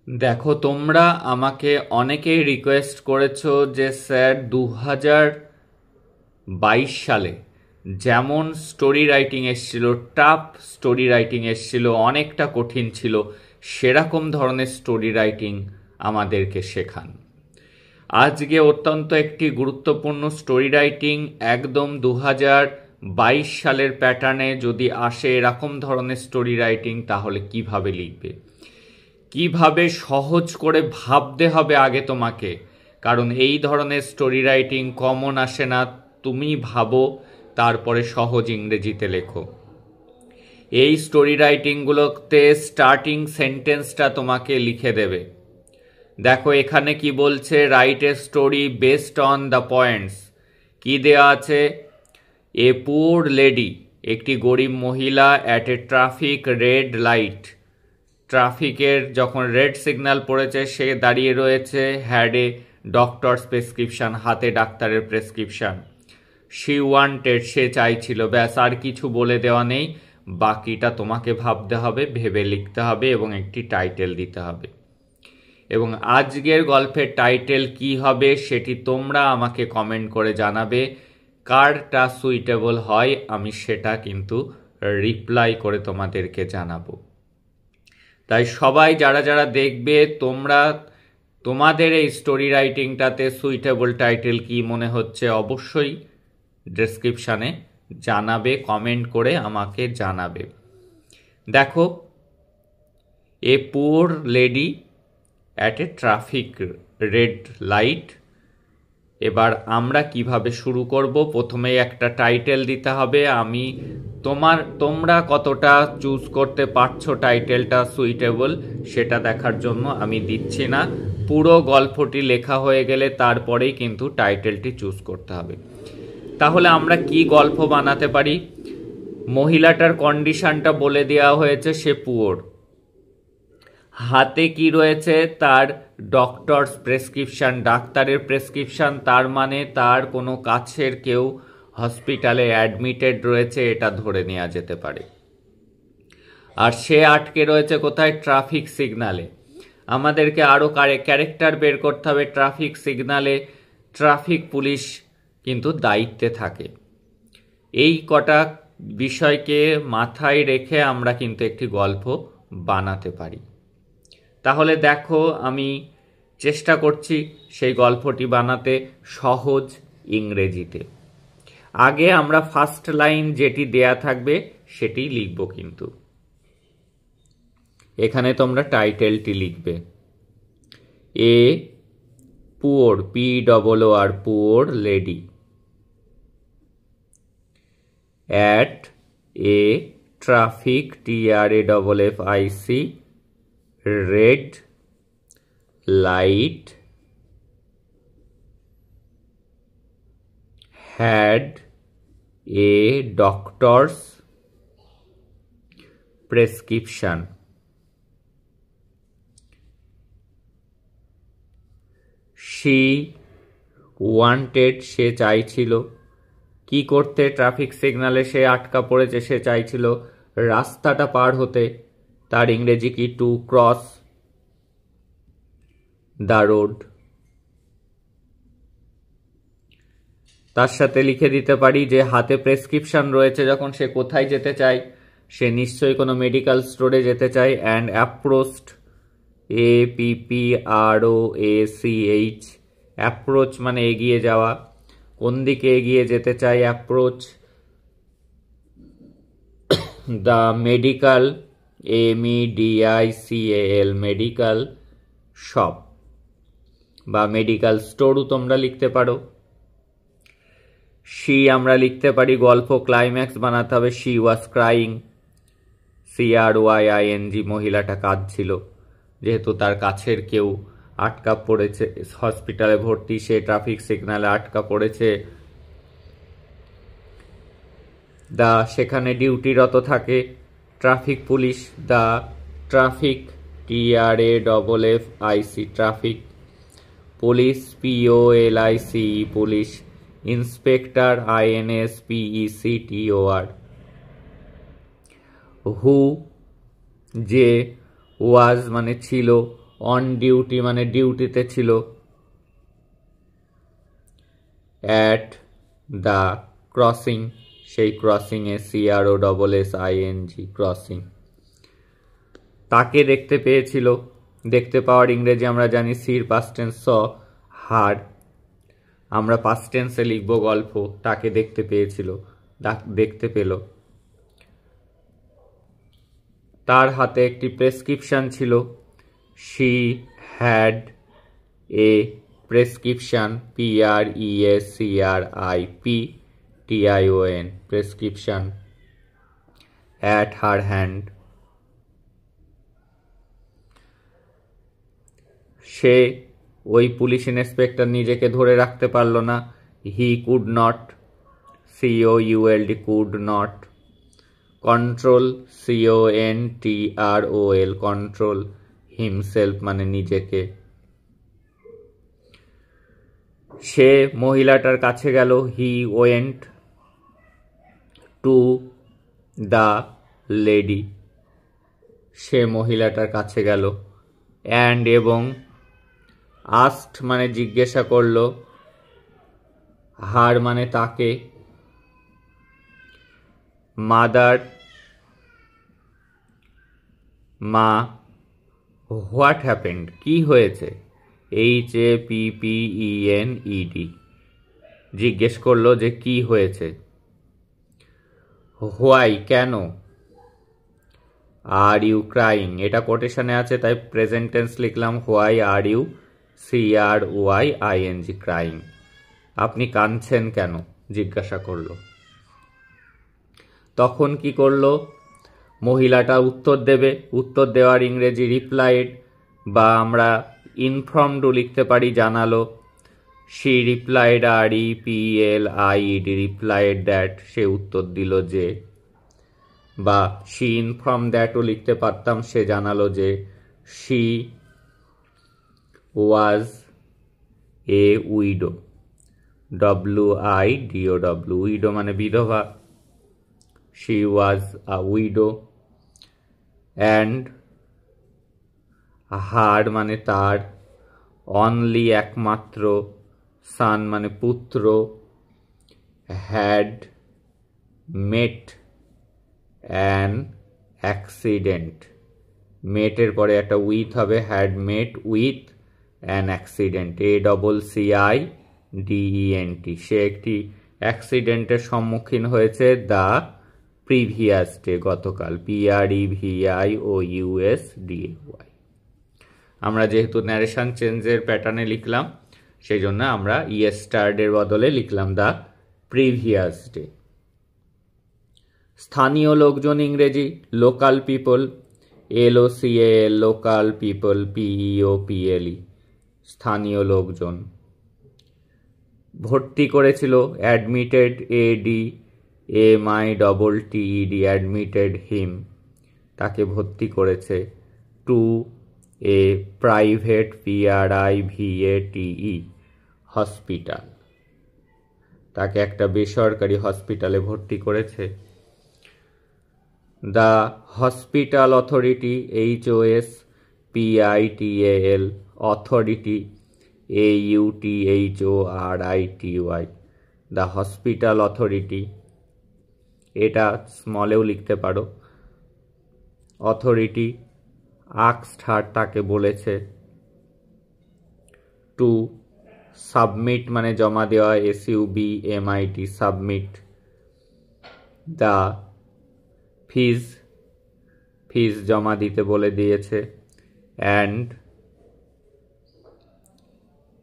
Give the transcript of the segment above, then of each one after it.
দেখো, তোমরা আমাকে অনেকেই রিকোয়েস্ট করেছো যে স্যার 2022 সালে যেমন স্টোরি রাইটিং এসছিল, টাফ স্টোরি রাইটিং এসছিল, অনেকটা কঠিন ছিল, সেরকম ধরনের স্টোরি রাইটিং আমাদেরকে শেখান। আজকে অত্যন্ত একটি গুরুত্বপূর্ণ স্টোরি রাইটিং, একদম 2022 সালের প্যাটার্নে যদি আসে এরকম ধরনের স্টোরি রাইটিং, তাহলে কিভাবে লিখবে, কিভাবে সহজ করে ভাবতে হবে আগে তোমাকে। কারণ এই ধরনের স্টোরি রাইটিং কমন আসে না। তুমি ভাবো, তারপরে সহজ ইংরেজিতে লেখো। এই স্টোরি রাইটিংগুলোতে স্টার্টিং সেন্টেন্সটা তোমাকে লিখে দেবে। দেখো এখানে কি বলছে, write a story based on the points. কি দেয়া আছে? এ পুয়ার লেডি, একটি গরিব মহিলা, at a traffic red light, ট্রাফিকের যখন রেড সিগন্যাল পড়েছে সে দাঁড়িয়ে রয়েছে, হ্যাড এ ডক্টরস প্রেসক্রিপশন, হাতে ডাক্তারের প্রেসক্রিপশন। শি ওয়ান্টেড, সে চাইছিল, ব্যাস আর কিছু বলে দেওয়া নেই। বাকিটা তোমাকে ভাবতে হবে, ভেবে লিখতে হবে এবং একটি টাইটেল দিতে হবে। এবং আজকের গল্পের টাইটেল কি হবে সেটি তোমরা আমাকে কমেন্ট করে জানাবে। কারটা সুইটেবল হয় আমি সেটা কিন্তু রিপ্লাই করে তোমাদেরকে জানাবো। তাই সবাই যারা যারা দেখবে, তোমরা তোমাদের এই স্টোরি রাইটিংটাতে সুইটেবল টাইটেল কি মনে হচ্ছে অবশ্যই ডেসক্রিপশানে জানাবে, কমেন্ট করে আমাকে জানাবে। দেখো, a poor lady at a traffic red light. এবার আমরা কিভাবে শুরু করব, প্রথমেই একটা টাইটেল দিতে হবে। আমি তোমরা কতটা চুজ করতে পারছো টাইটেলটা সুইটেবল সেটা দেখার জন্য আমি দিচ্ছি না। পুরো গল্পটি লেখা হয়ে গেলে তারপরেই কিন্তু টাইটেলটি চুজ করতে হবে। তাহলে আমরা কি গল্প বানাতে পারি? মহিলাটার কন্ডিশনটা বলে দেওয়া হয়েছে, সে পুয়ার। হাতে কি রয়েছে? তার ডক্টরস প্রেসক্রিপশন, ডাক্তারের প্রেসক্রিপশন, তার মানে তার কোনো কাছের কেউ হসপিটালে অ্যাডমিটেড রয়েছে, এটা ধরে নেওয়া যেতে পারে। আর সে আটকে রয়েছে কোথায়? ট্রাফিক সিগনালে। আমাদেরকে আরও ক্যারেক্টার বের করতে হবে। ট্রাফিক সিগনালে ট্রাফিক পুলিশ কিন্তু দায়িত্বে থাকে। এই কটা বিষয়কে মাথায় রেখে আমরা কিন্তু একটি গল্প বানাতে পারি। তাহলে দেখো, আমি চেষ্টা করছি সেই গল্পটি বানাতে সহজ ইংরেজিতে। আগে আমরা ফার্স্ট লাইন যেটি দেয়া থাকবে সেটি লিখব, কিন্তু এখানে তোমরা টাইটেলটি লিখবে। A poor, POOR, poor lady, at a traffic, TRAFFIC, red light, had a doctor's prescription. She wanted, সে চাইছিল। কি করতে? ট্রাফিক সিগনালে সে আটকা পড়েছে, সে চাইছিল রাস্তাটা পার হতে। তার ইংরেজি কি? To cross the road. তার সাথে লিখে দিতে পারি যে হাতে প্রেসক্রিপশন রয়েছে যখন সে কোথায় যেতে চায়? সে নিশ্চয়ই কোনো মেডিকেল স্টোরে যেতে চায়। অ্যান্ড অ্যাপ্রোচড, APPROACH, অ্যাপ্রোচ মানে এগিয়ে যাওয়া। কোন দিকে এগিয়ে যেতে চায়? Approach the medical, MEDICAL, medical shop বা মেডিকেল স্টোরও তোমরা লিখতে পারো। শি আমরা লিখতে পারি, গল্প ক্লাইম্যাক্স বানাতে হবে। শি ওয়াজ ক্রাইং, CRYING, মহিলাটা কাঁদছিল যেহেতু তার কাছের কেউ আটকা পড়েছে, হসপিটালে ভর্তি, সে ট্রাফিক সিগন্যালে আটকা পড়েছে। সেখানে ডিউটিরত থাকে traffic police, the traffic, TRAFFIC, traffic police, POLICE, police, inspector, INSPECTOR, হু যে, ওয়াজ মানে ছিল, অন ডিউটি মানে ডিউটিতে ছিল। অ্যাট দ্য ক্রসিং, সেই ক্রসিংয়ে, CROSSING, ক্রসিং। তাকে দেখতে পেয়েছিল, দেখতে পাওয়ার ইংরেজি আমরা জানি সির পাস্ট টেন্স স, হার। আমরা পাস্ট টেন্সে লিখব গল্প, তাকে দেখতে পেয়েছিল, দেখতে পেল। তার হাতে একটি প্রেসক্রিপশন ছিল, she had a prescription, PRESCRIPTION, prescription, at her hand. সে, ওই পুলিশ ইন্সপেক্টর নিজেকে ধরে রাখতে পারল না, he could not, COULD, could not, control, CONTROL, control, himself মানে নিজেকে। সে মহিলাটার কাছে গেল, he went to the lady, সে মহিলাটার কাছে গেল। অ্যান্ড এবং, আস্কড মানে জিজ্ঞাসা করল, হার মানে তাকে, মাদার মা, হোয়াট হ্যাপেন্ড কি হয়েছে, HAPPENED, জিজ্ঞেস করলো যে কি হয়েছে। হোয়াই কেন, আর ইউ ক্রাইং, এটা কোটেশনে আছে তাই প্রেজেন্ট টেন্স লিখলাম, why are you CRYING, crying, আপনি কাঁদছেন কেন, জিজ্ঞাসা করলো। তখন কি করলো, মহিলাটা উত্তর দেবে, উত্তর দেওয়ার ইংরেজি রিপ্লাইড, বা আমরা ইনফর্মডও লিখতে পারি, জানালো। She replied, REPLIED, replied that, সে উত্তর দিল যে। বা শি ইনফর্ম দ্যাটও লিখতে পারতাম, সে জানালো যে। She was a widow, WIDOW, widow মানে বিধবা, she was a widow, and her মানে তার, only একমাত্র, son মানে পুত্র, had met an accident, met এর পরে একটা with হবে, had met with an accident, ACCIDENT, সে একটি অ্যাক্সিডেন্টের সম্মুখীন হয়েছে, দ্য প্রিভিয়াস ডে, গতকাল, PREVIOUSDAY। আমরা যেহেতু ন্যারেশন চেঞ্জের প্যাটার্নে লিখলাম, সেই জন্য আমরা ইয়েস্টারডের বদলে লিখলাম দ্য প্রিভিয়াস ডে। স্থানীয় লোকজন ইংরেজি local people, LOCAL, local people, PEOPLE, স্থানীয় লোকজন। ভর্তি করেছিল, অ্যাডমিটেড, ADMITTED, অ্যাডমিটেড হিম, তাকে ভর্তি করেছে। টু এ প্রাইভেট, PRIVATE, হসপিটাল, তাকে একটা বেসরকারি হসপিটালে ভর্তি করেছে। The hospital authority, HOSPITAL, authority, AUTHORITY, the hospital authority, এটা স্মলেও লিখতে পারো। অথরিটি আস্কড হার, তাকে বলেছে। টু সাবমিট মানে জমা দেওয়া, SUBMIT, সাবমিট। দ্য ফিজ জমা দিতে বলে দিয়েছে।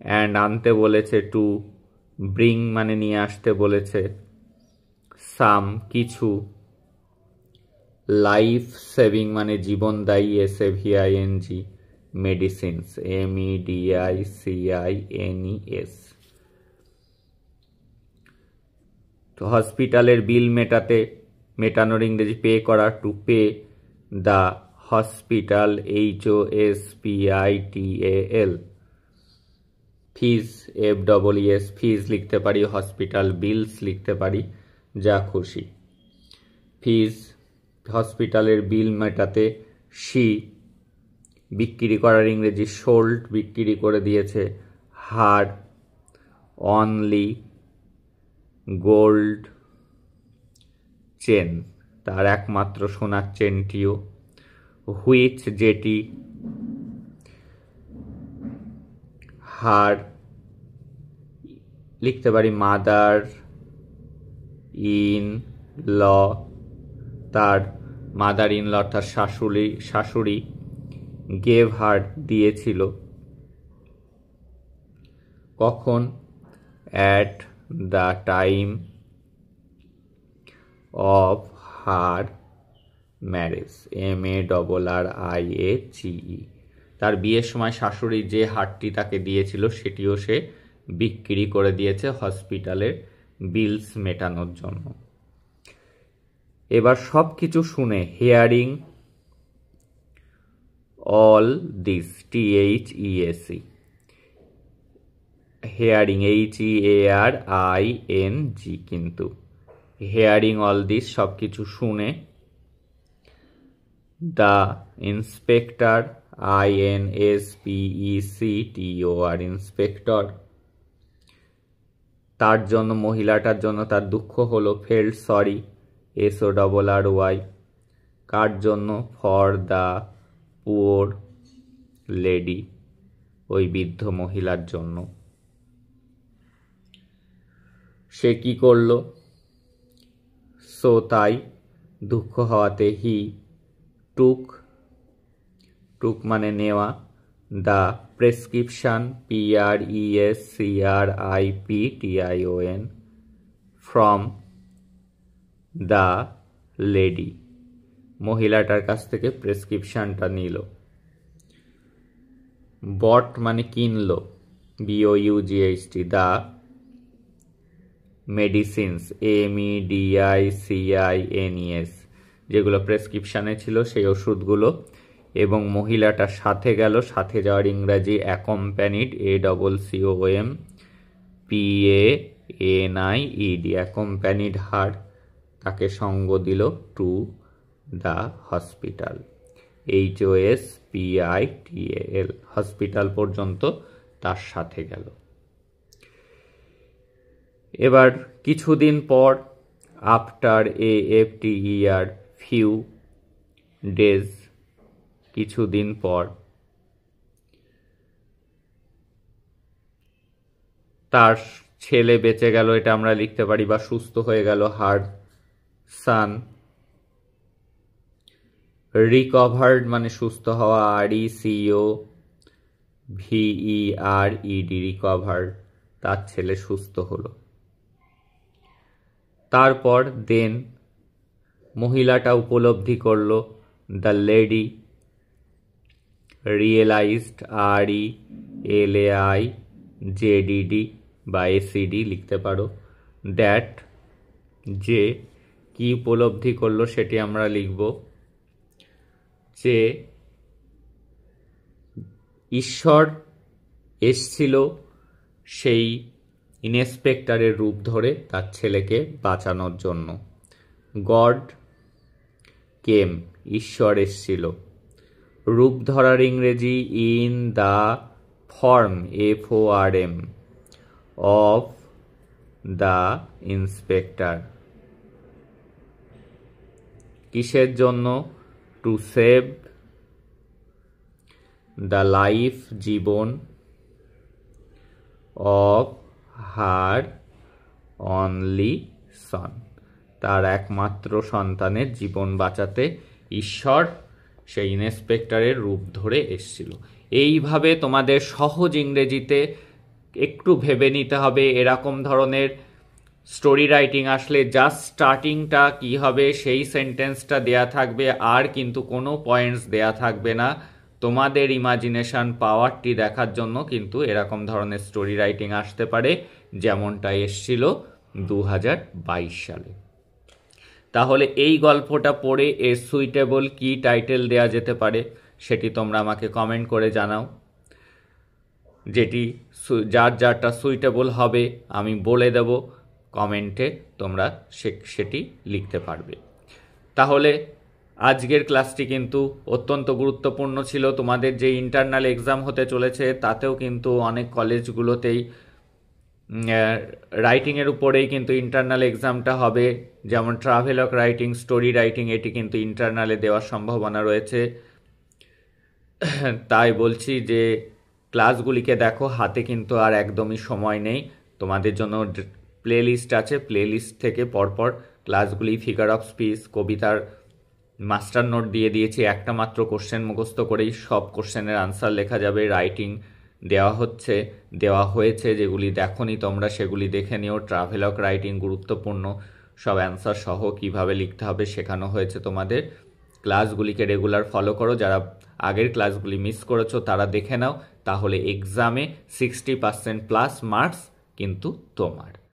অ্যান্ড আনতে বলেছে। টু ব্রিং মানে নিয়ে আসতে বলেছে। সাম কিছু। লাইফ সেভিং মানে জীবনদায়ী, SAVING, মেডিসিনস, MEDICINES। তো হসপিটালের বিল মেটানোর ইংরেজি পে করা। To pay the hospital, HOSPITAL। Fees, FEES, ফিজ লিখতে পারি, হসপিটাল বিলস লিখতে পারি, যা খুশি। ফিজ, হসপিটালের বিল মেটাতে। শি বিক্রি করার ইংরেজি সোল্ড, বিক্রি করে দিয়েছে। হার অনলি গোল্ড চেন, তার একমাত্র সোনার চেনটিও। হুইচ যেটি হার লিখতে পারি মাদার ইন ল, তার মাদার ইন ল তার শাশুড়ি গেভ হার দিয়েছিল। কখন? At the time of her marriage, MARRIAGE। তার বিয়ের সময় শাশুড়ি যে হারটি তাকে দিয়েছিল সেটিও সে বিক্রি করে দিয়েছে হসপিটালের বিলস মেটানোর জন্য। এবার সব কিছু শুনে hearing all this, THEAC, hearing HEARING, কিন্তু হিয়ারিং অল দিস সব কিছু শুনে দ্য ইন্সপেক্টর INSPECTOR ইন্সপেক্টর, তার জন্য মহিলাটার জন্য তার দুঃখ হলো। ফেল্ড সরি SORRY, কার জন্য? ফর দ্য পুওর লেডি, ওই বৃদ্ধ মহিলার জন্য। সে কি করলো? সো তাই দুঃখ হওয়াতে হি টুক মানে নেওয়া, the prescription PRESCRIPTION from the lady, মহিলাটার কাছ থেকে প্রেসক্রিপশনটা নিল। বট মানে কিনলো, BOUGHT, দ্য মেডিসিনস MEDICINES, যেগুলো প্রেসক্রিপশানে ছিল সেই ওষুধগুলো। এবং মহিলাটার সাথে গেল, সাথে যাওয়ার ইংরাজি অ্যাকম্প্যানিড, ACCOMPANIED, অ্যাকম্প্যানিড হার, তাকে সঙ্গ দিল to the hospital, HOSPITAL, hospital পর্যন্ত তার সাথে গেল। এবার কিছুদিন পর, আফটার AFTER ফিউ ডেজ, কিছুদিন পর, তার ছেলে বেঁচে গেল, এটা আমরা লিখতে পারি, বা সুস্থ হয়ে গেল। হার সান রিকভার্ড মানে সুস্থ হওয়া, RECOVERED, রিকভার্ড, তার ছেলে সুস্থ হলো। তারপর দেন মহিলাটা উপলব্ধি করলো, দ্য লেডি রিয়েলাইজড, RELAIJDD বা ACD লিখতে পারো, দ্যাট যে কি উপলব্ধি করলো সেটি আমরা লিখব, যে ঈশ্বর এসছিল সেই ইন্সপেক্টরের রূপ ধরে তার ছেলেকে বাঁচানোর জন্য। গড কেম, ঈশ্বর এসছিল। রূপ ধরার ইংরেজি in the form, FORM, of the inspector. কিসের জন্য? টু সেভ দ্য লাইফ, জীবন, অফ হার অনলি সন, তার একমাত্র সন্তানের জীবন বাঁচাতে ঈশ্বর সেই ইন্সপেক্টরের রূপ ধরে এসেছিল। এইভাবে তোমাদের সহজ ইংরেজিতে একটু ভেবে নিতে হবে। এরকম ধরনের স্টোরি রাইটিং আসলে জাস্ট স্টার্টিংটা কি হবে সেই সেন্টেন্সটা দেয়া থাকবে, আর কিন্তু কোনো পয়েন্টস দেয়া থাকবে না। তোমাদের ইমাজিনেশন পাওয়ারটি দেখার জন্য কিন্তু এরকম ধরনের স্টোরি রাইটিং আসতে পারে, যেমনটা এসছিল 2022 সালে। তাহলে এই গল্পটা পড়ে এর সুইটেবল কি টাইটেল দেয়া যেতে পারে সেটি তোমরা আমাকে কমেন্ট করে জানাও। যেটি যারটা সুইটেবল হবে আমি বলে দেব কমেন্টে, তোমরা সেটি লিখতে পারবে। তাহলে আজকের ক্লাসটি কিন্তু অত্যন্ত গুরুত্বপূর্ণ ছিল। তোমাদের যে ইন্টারনাল এক্সাম হতে চলেছে তাতেও কিন্তু অনেক কলেজগুলোতেই রাইটিংয়ের উপরেই কিন্তু ইন্টারনাল এক্সামটা হবে। যেমন ট্রাভেলগ রাইটিং, স্টোরি রাইটিং, এটি কিন্তু ইন্টারনালে দেওয়ার সম্ভাবনা রয়েছে। তাই বলছি যে ক্লাসগুলিকে দেখো, হাতে কিন্তু আর একদমই সময় নেই। তোমাদের জন্য প্লে লিস্ট আছে, প্লে লিস্ট থেকে পরপর ক্লাসগুলি, ফিগার অফ স্পিচ, কবিতার মাস্টার নোট দিয়ে দিয়েছি। একটা মাত্র কোশ্চেন মুখস্থ করেই সব কোশ্চেনের আনসার লেখা যাবে। রাইটিং দেওয়া হয়েছে, যেগুলি দেখোনি তোমরা সেগুলি দেখে নিও। ট্রাভেলগ রাইটিং গুরুত্বপূর্ণ, সব অ্যান্সার সহ কিভাবে লিখতে হবে শেখানো হয়েছে তোমাদের। ক্লাসগুলিকে রেগুলার ফলো করো। যারা আগের ক্লাসগুলি মিস করেছো তারা দেখে নাও, তাহলে এক্সামে 60% প্লাস মার্কস কিন্তু তোমার।